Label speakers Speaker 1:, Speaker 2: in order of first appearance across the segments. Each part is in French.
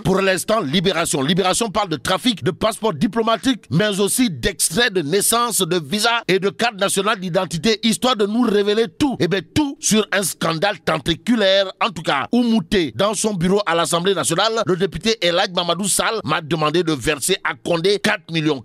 Speaker 1: Pour l'instant, Libération. Libération parle de trafic de passeports diplomatiques, mais aussi d'extraits de naissance, de visa et de carte nationale d'identité, histoire de nous révéler tout. Et bien tout sur un scandale tentaculaire. En tout cas, Oumouté, dans son bureau à l'Assemblée nationale, le député El Hadj Mamadou Sall m'a demandé de verser à Condé 4 millions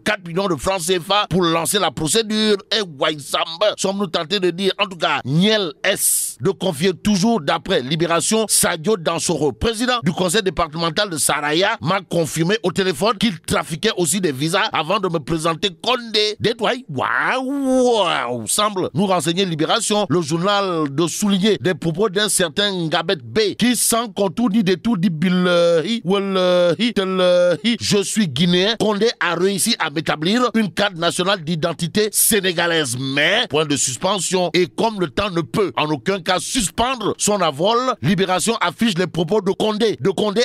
Speaker 1: de francs CFA pour lancer la procédure. Et Waïsamba, sommes-nous tentés de dire, en tout cas, Niel S, de confier toujours d'après Libération, Sadio Dansoro, président du conseil départemental de Saraya, m'a confirmé au téléphone qu'il trafiquait aussi des visas avant de me présenter Condé. Détoile, waouh, semble nous renseigner Libération, le journal de souligner des propos d'un certain Ngabet B, qui sans contour ni détour dit billahi, wallahi, tallahi, je suis guinéen. Condé a réussi à m'établir une carte nationale d'identité sénégalaise, mais point de suspension. Et comme le temps ne peut en aucun cas suspendre son avol, Libération affiche les propos de Condé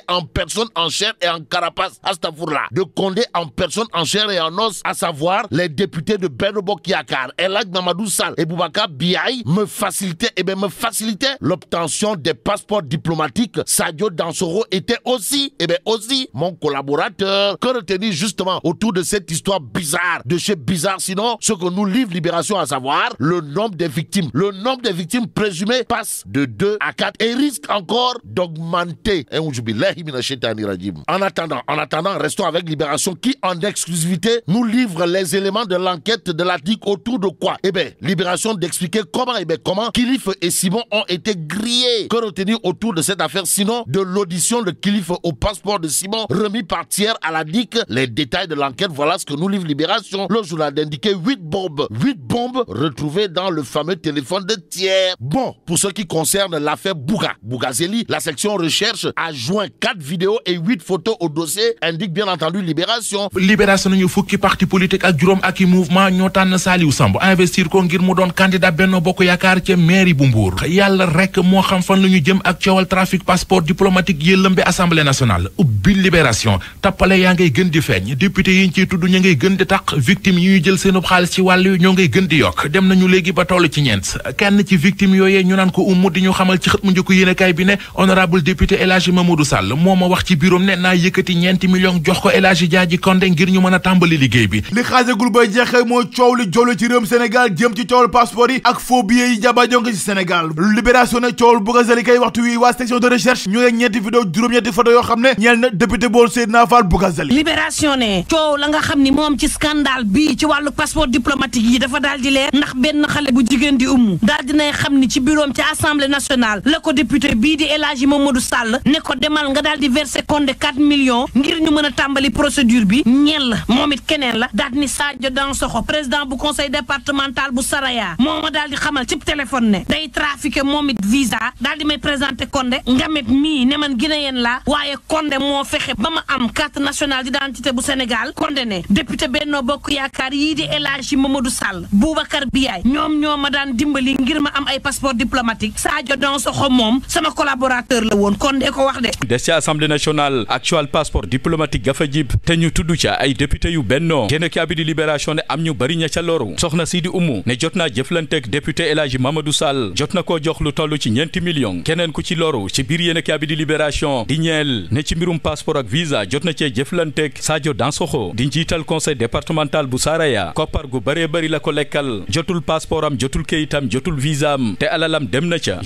Speaker 1: en personne, en chair et en carapace, astafourla, de Condé en personne, en chair et en os, à savoir les députés de Benno Bokk Yakaar, El Hadj Mamadou Sall et Boubacar Biaye, me facilitaient l'obtention des passeports diplomatiques. Sadio Dansoro était aussi mon collaborateur. Que retenir justement autour de cette histoire bizarre, de chez bizarre, sinon ce que nous livre Libération, à savoir le nombre des victimes. Le nombre des victimes présumées passe de 2 à 4 et risque encore d'augmenter. En attendant, restons avec Libération qui, en exclusivité, nous livre les éléments de l'enquête de la DIC autour de quoi? Libération d'expliquer comment Kilifeu et Simon ont été grillés. Que retenir autour de cette affaire, sinon de l'audition de Kilifeu au passeport de Simon remis par Thiers à la DIC. Les détails de l'enquête, voilà ce que nous livre Libération. Le journal d'indiquer 8 bombes retrouvées dans le fameux téléphone de Thiers. Bon, pour ce qui concerne l'affaire Bougazeli, la section recherche a joint 4 vidéos et 8 photos au dossier, indique bien entendu Libération.
Speaker 2: Libération nañu fukki parti politique ak juróom ak mouvement ñoo tànn Saliou Samb investir ko ngir mu doon candidat Benno Bokk Yaakaar ci mairie bu Mbour. Yàlla rek moo xam fan la ñu jëm ak coowal trafic passeport diplomatique yi lëmbe Assemblée nationale. Ubbi Libération tappale yaa ngay gën di feeñ, député yi ñu ciy tudd ñu ngay gën di taq, victime yi ñuy jël seenub xaalis ci wàll ñoo ngay gën di yokk. Dem nañu léegi ba toll ci ñeent. Kenn ci victime yooyee ñu naan ko Oumou di ñu xamal ci xët mu njëkk yéenekaay bi ne honorable député El Hadj Mamadou Sall moo ma wax ci bureau ne naa yëkkati ñeenti millions jox ko El Hadj Diadji Condé ngir ñu mën a tàmbali liggéey bi.
Speaker 3: li xaajagul bay jeexee mooy coow li jollu ci réewum Sénégal jëm ci coowal passeport yi ak faux billets yi jaba jonge ci Sénégal. Libération ne coowal Bougazeli kay waxtu wi waa section de recherche ñu ngi ñeenti vidéo juróom-ñetti photo yoo xam ne ñeel na député boon Seydina Fall Bougazeli.
Speaker 4: Libération ne coow la nga xam ni moom ci scandale bii ci wàllu passeport diplomatique yi dafa daal di leer ndax benn xale bu jigéen di Oumou daal dinay xam ni ci bureau ci Assemblée nationale la ko député bii di El Hadj Mamadou Sall ne ko demal nga daal di verser Condé 4 millions ngir ñu mën a tàmbali procédure bi ñeel moom it keneen la daal ni Sadio Dansokho président bu conseil départemental bu Saraya moo ma daal di xamal ci téléphone ne day trafiqué moom it visa daal di may présenté Condé ngamet mii ne man guinéen la waaye Condé moo fexe ba ma am carte nationale d'identité bu Sénégal. Condé ne député Benno Bokk Yaakaar yii di El Hadj Mamadou Sall Boubacar Biaye ñoo ma daan dimbali ngir ma am ay passeport diplomatique. Sadio Dansokho moom sama collaborateur la woon Condé ko wax de.
Speaker 5: des ci Assemblée nationale actual passeport diplomatique gafa jib te ñu tudd ca ay député yu Benno génn ki abidi Libération ne am ñu bari ña ca loru. Soxna Sidi Oumou ne jot naa jëflanteeg député El Hadj Mamadou Sall jot na koo jox lu toll ci ñeenti millions. Keneen ku ci loru ci biir yéen ki abidi Libération di ñeel ne ci mbirum passeport ak visa jot na cee jëflanteeg Sadio Dansokho di njiital conseil départemental bu Saraya koppar gu bëree bëri la ko lekkal jotul passeport am jotul kayitam jotul visa am te alalam dem na ca.